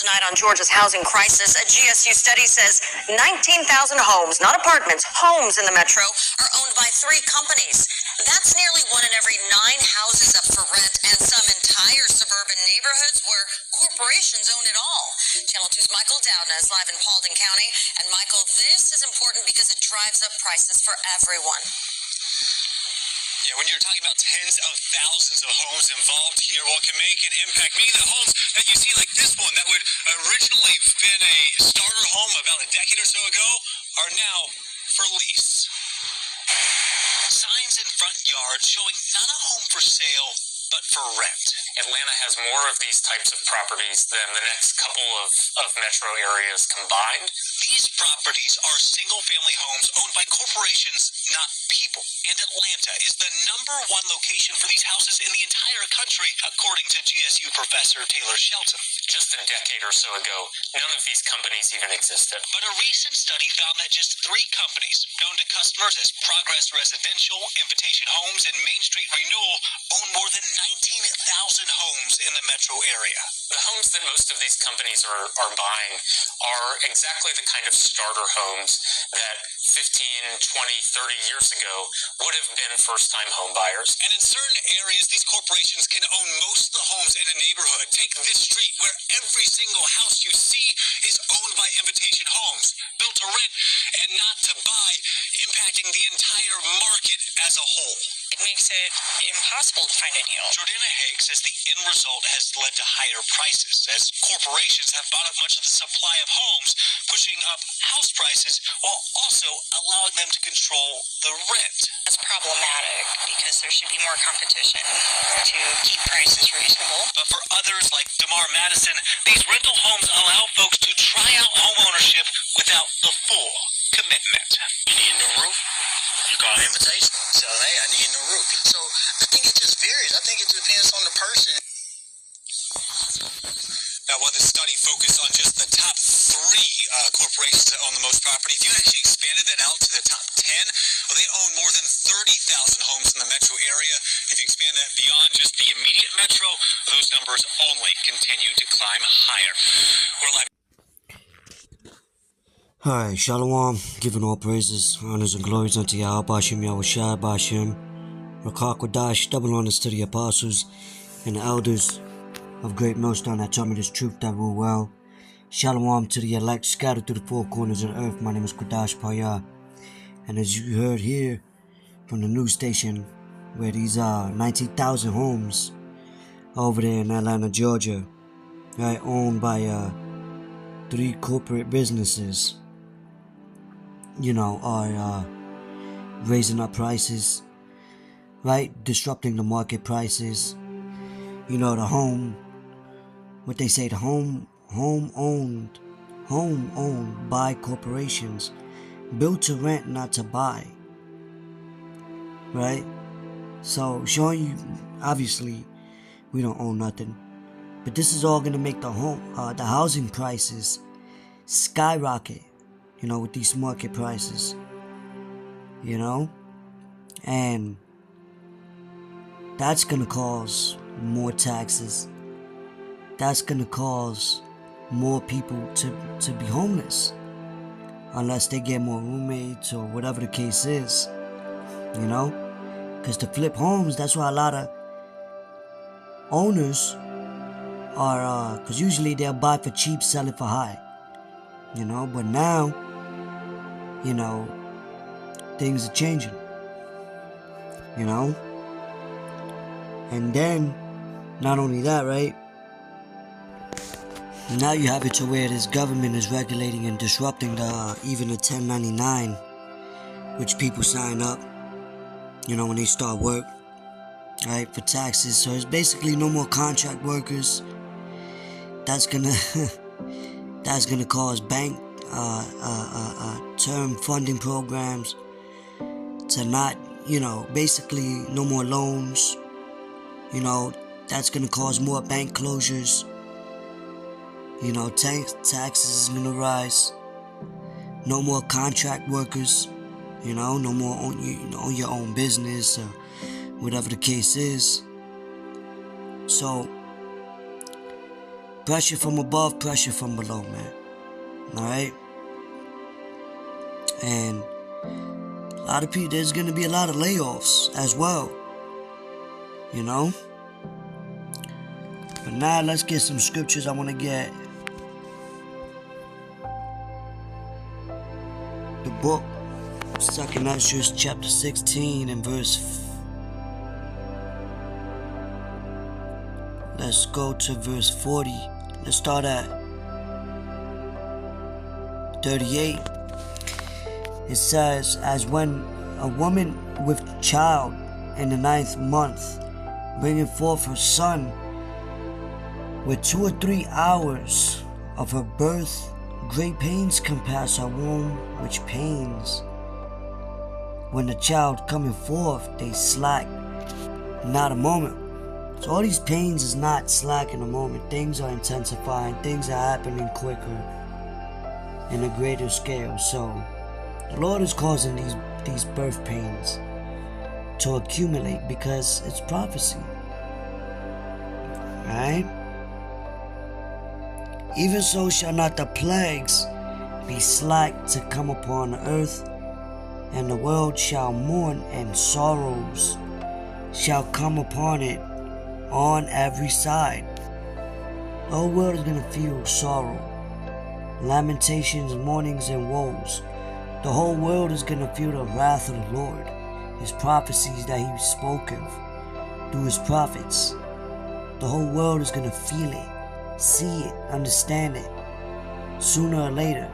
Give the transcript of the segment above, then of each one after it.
tonight on Georgia's housing crisis. A GSU study says 19,000 homes, not apartments, homes in the metro are owned by 3 companies. That's nearly 1 in every 9 houses up for rent, and some entire suburban neighborhoods where corporations own it all. Channel 2's Michael Dowdna is live in Paulding County. And Michael, this is important because it drives up prices for everyone. Yeah, when you're talking about tens of thousands of homes involved here, well, it can make an impact. Meaning the homes that you see, like this one, that would originally have been a starter home about a decade or so ago, are now for lease. Signs in front yards showing not a home for sale, but for rent. Atlanta has more of these types of properties than the next couple of metro areas combined. These properties are single-family homes owned by corporations, not people. And Atlanta is the #1 location for these houses in the entire country, according to GSU professor Taylor Shelton. Just a decade or so ago, none of these companies even existed. But a recent study found that just 3 companies, known to customers as Progress Residential, Invitation Homes, and Main Street Renewal, own more than 19,000 homes in the metro area. The homes that most of these companies are buying are exactly the kind of starter homes that 15, 20, 30 years ago would have been first-time home buyers. And in certain areas, these corporations can own most of the homes in a neighborhood. Take this street where every single house you see is owned by Invitation Homes, built to rent and not to buy, impacting the entire market as a whole. It makes it impossible to find a deal. Jordana Haig says the end result has led to higher prices as corporations have bought up much of the supply of homes, pushing up house prices while also allowing them to control the rent. That's problematic because there should be more competition to keep prices reasonable. But for others like DeMar Madison, these rental homes allow folks to try out home ownership without the full commitment. You need a new roof? You call an invitation. So, hey, I need a new roof. So, I think it just varies. I think it depends on the person. Now, while this study focused on just the top 3 corporations that own the most property, if you actually expanded that out to the top 10, well, they own more than 30,000 homes in the metro area. If you expand that beyond just the immediate metro, those numbers only continue to climb higher. We're live. Alright, Shalom, giving all praises, honors, and glories unto Yahweh Bashem, Yahweh Shai Bashem, Rakak Wadash, double honors to the apostles and the elders of Great Millstone that taught me this truth that rule well. Shalom to the elect scattered through the 4 corners of the earth. My name is Kodash Paya, and as you heard here from the news station, where these 19,000 homes over there in Atlanta, Georgia, right, owned by 3 corporate businesses, you know, are raising up prices, right, disrupting the market prices. You know, the home, what they say, the home owned by corporations, built to rent, not to buy, right? So showing you, obviously, we don't own nothing, but this is all gonna make the housing prices skyrocket, you know, with these market prices, you know, and that's gonna cause more taxes. That's gonna cause more people to be homeless, unless they get more roommates or whatever the case is, you know, because to flip homes, that's why a lot of owners are, because usually they'll buy for cheap, sell it for high, you know, but now, you know, things are changing, you know, and then, not only that, right, now you have it to where this government is regulating and disrupting even the 1099, which people sign up, you know, when they start work, right, for taxes. So it's basically no more contract workers. That's gonna cause bank term funding programs to not, you know, basically no more loans. You know, that's gonna cause more bank closures. You know, taxes is gonna rise. No more contract workers. You know, no more own your own business or whatever the case is. So Pressure from above, pressure from below, man. Alright? And a lot of people, there's going to be a lot of layoffs as well. You know? But now let's get some scriptures. I want to get the book, 2nd Ezra chapter 16 and verse. Let's go to verse 40. Let's start at 38. It says, as when a woman with child in the 9th month, bringing forth her son, with 2 or 3 hours of her birth, great pains compass her womb, which pains, when the child coming forth, they slack not a moment. So all these pains is not slack in a moment. Things are intensifying. Things are happening quicker in a greater scale. So the Lord is causing these birth pains to accumulate because it's prophecy. Right? Even so shall not the plagues be slack to come upon the earth, and the world shall mourn, and sorrows shall come upon it on every side. The whole world is going to feel sorrow, lamentations, mournings, and woes. The whole world is going to feel the wrath of the Lord, his prophecies that he spoke of through his prophets. The whole world is going to feel it, see it, understand it, sooner or later.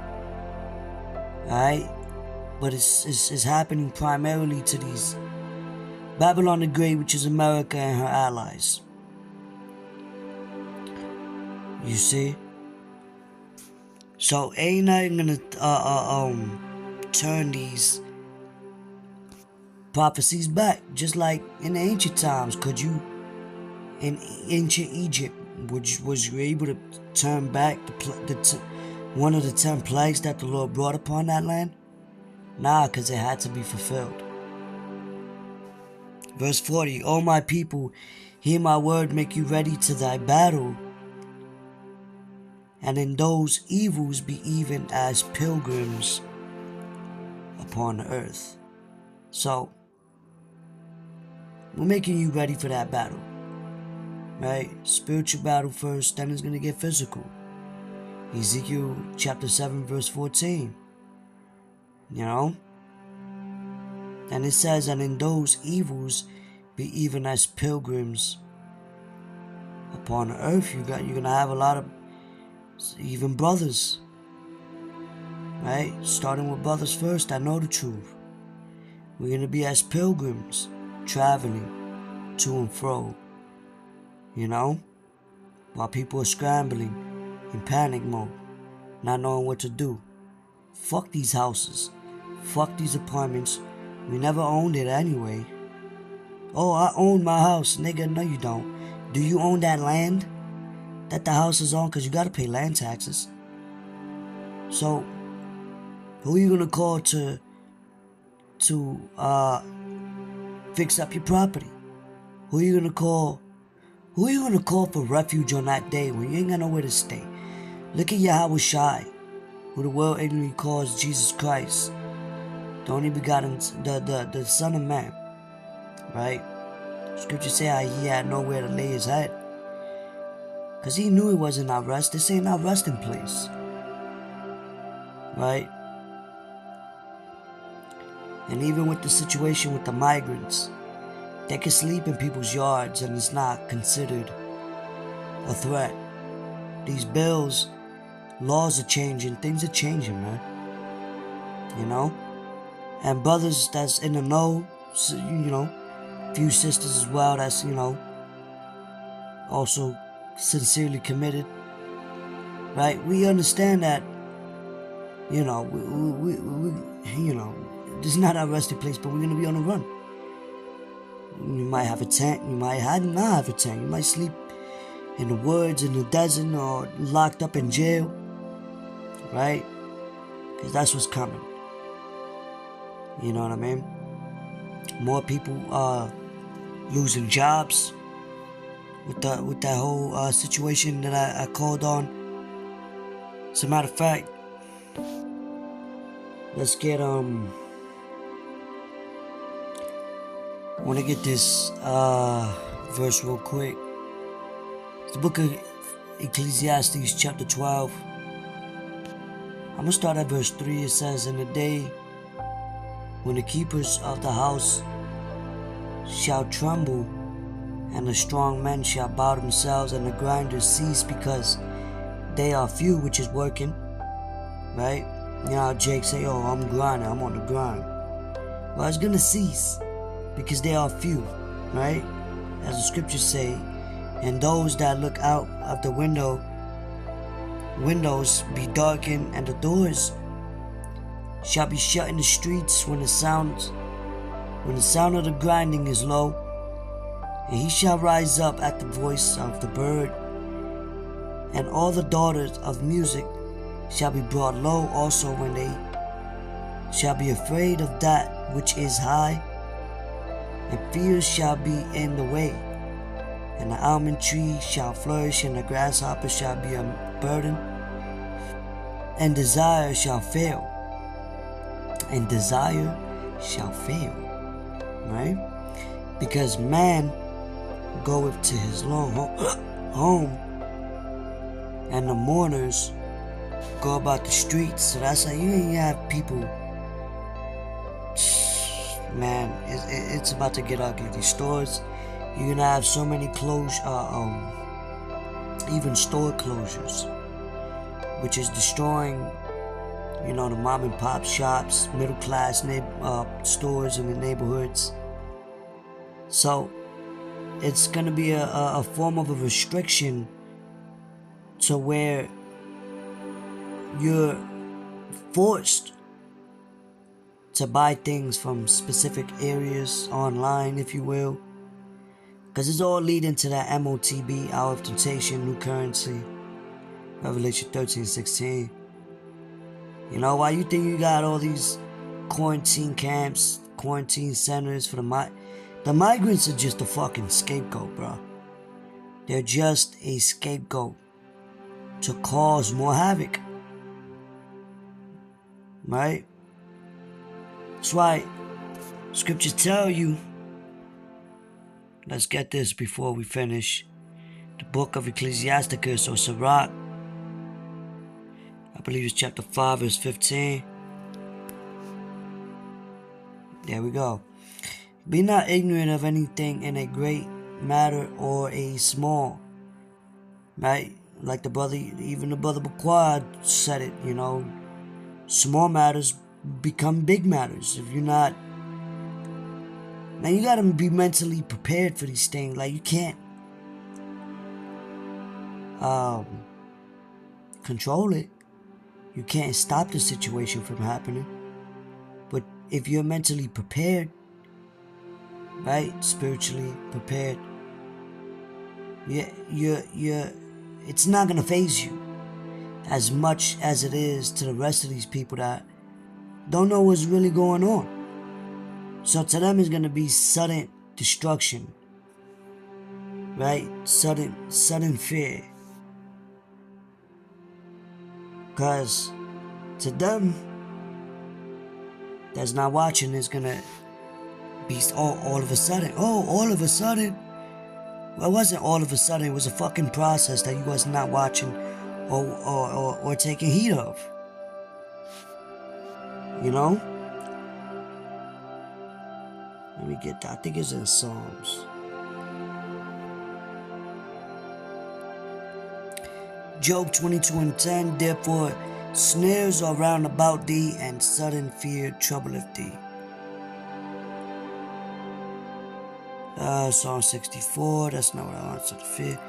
Alright? But it's happening primarily to these Babylon the Great, which is America and her allies. You see? So ain't nothing gonna turn these prophecies back. Just like in the ancient times, could you, in ancient Egypt, was you able to turn back one of the 10 plagues that the Lord brought upon that land? Nah, because it had to be fulfilled. Verse 40, O my people, hear my word, make you ready to thy battle, and in those evils be even as pilgrims upon the earth. So, we're making you ready for that battle. Right? Spiritual battle first, then it's going to get physical. Ezekiel chapter 7 verse 14. You know? And it says, and in those evils be even as pilgrims upon the earth. You're going to have a lot of even brothers. Right? Starting with brothers first, I know the truth. We're going to be as pilgrims, traveling to and fro. You know? While people are scrambling in panic mode, not knowing what to do. Fuck these houses. Fuck these apartments. We never owned it anyway. Oh, I own my house. Nigga, no you don't. Do you own that land that the house is on? Because you got to pay land taxes. So, who are you going to call to fix up your property? Who are you going to call? Who are you going to call for refuge on that day when you ain't got nowhere to stay? Look at Yahweh Shai, who the world ignorantly calls Jesus Christ, the only begotten, the Son of Man. Right? Scripture say how he had nowhere to lay his head. Because he knew it wasn't our rest. This ain't our resting place. Right? And even with the situation with the migrants, they can sleep in people's yards and it's not considered a threat. These bills, laws are changing, things are changing, man. You know? And brothers that's in the know, you know, few sisters as well that's, you know, also sincerely committed. Right? We understand that, you know, we you know, this is not our resting place, but we're going to be on the run. You might have a tent, you might not have a tent, you might sleep in the woods, in the desert, or locked up in jail. Right? Because that's what's coming. You know what I mean? More people are losing jobs. with that whole situation that I called on. As a matter of fact, let's get I want to get this verse real quick. It's the book of Ecclesiastes chapter 12. I'm gonna start at verse 3. It says, "In the day when the keepers of the house shall tremble, and the strong men shall bow themselves, and the grinders cease because they are few," which is working, right? You know how Jake say, "Oh, I'm grinding, I'm on the grind." Well, it's gonna cease because they are few, right? As the scriptures say, "And those that look out of the windows be darkened, and the doors shall be shut in the streets when the sound of the grinding is low. And he shall rise up at the voice of the bird, and all the daughters of music shall be brought low also when they shall be afraid of that which is high, and fear shall be in the way. And the almond tree shall flourish, and the grasshopper shall be a burden, and desire shall fail." And desire shall fail, right? Because man goeth to his long home, and the mourners go about the streets. So that's how you ain't have people. Man, it's about to get ugly. These stores, you're gonna have so many even store closures, which is destroying, the mom and pop shops, middle class stores in the neighborhoods. So it's gonna be a form of a restriction to where you're forced to buy things from specific areas online, if you will, because it's all leading to that MOTB, hour of temptation, new currency, Revelation 13:16. Why you think you got all these quarantine camps, quarantine centers for the migrants are just a fucking scapegoat, bro. They're just a scapegoat to cause more havoc, right? That's why scriptures tell you, let's get this before we finish, the book of Ecclesiasticus or Sirach, I believe it's chapter 5 verse 15. There we go. "Be not ignorant of anything in a great matter or a small," right? Like even the brother Baquad said it, small matters become big matters. If you're not, now you gotta be mentally prepared for these things. Like, you can't control it. You can't stop the situation from happening. But if you're mentally prepared, right, spiritually prepared, it's not gonna faze you as much as it is to the rest of these people that don't know what's really going on. So to them, it's gonna be sudden destruction, right? Sudden fear. Because to them that's not watching, is gonna be all of a sudden. All of a sudden. Well, it wasn't all of a sudden. It was a fucking process that you was not watching or taking heed of. Let me get that. I think it's in Psalms. Job 22:10. "Therefore snares are round about thee, and sudden fear troubleth thee." Psalm 64. That's not what I want. Sudden fear.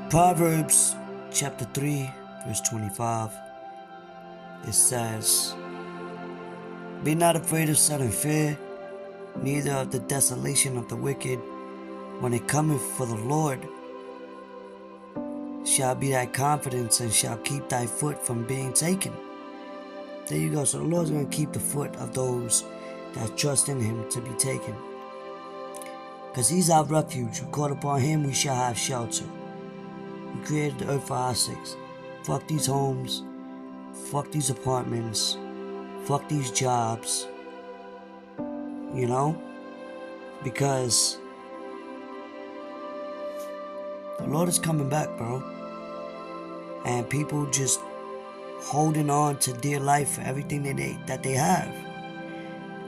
Proverbs chapter 3 verse 25. It says, "Be not afraid of sudden fear, neither of the desolation of the wicked, when it cometh, for the Lord shall be thy confidence, and shall keep thy foot from being taken." There you go. So the Lord's going to keep the foot of those that trust in him to be taken. Because he's our refuge. We call upon him, we shall have shelter. We created the earth for our sakes. Fuck these homes. Fuck these apartments. Fuck these jobs. You know? Because the Lord is coming back, bro. And people just holding on to dear life for everything that they have.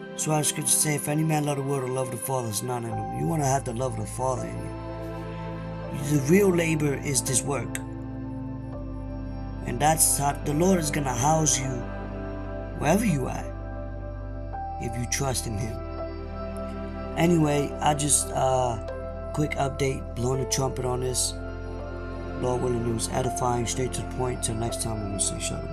That's why the scripture say, if any man love the world or love the Father, is not in him. You want to have the love of the Father in you. The real labor is this work. And that's how the Lord is going to house you wherever you are, if you trust in him. Anyway, I just, quick update, blowing the trumpet on this. Lord willing, it was edifying, straight to the point. Till next time, I'm going to say shut up.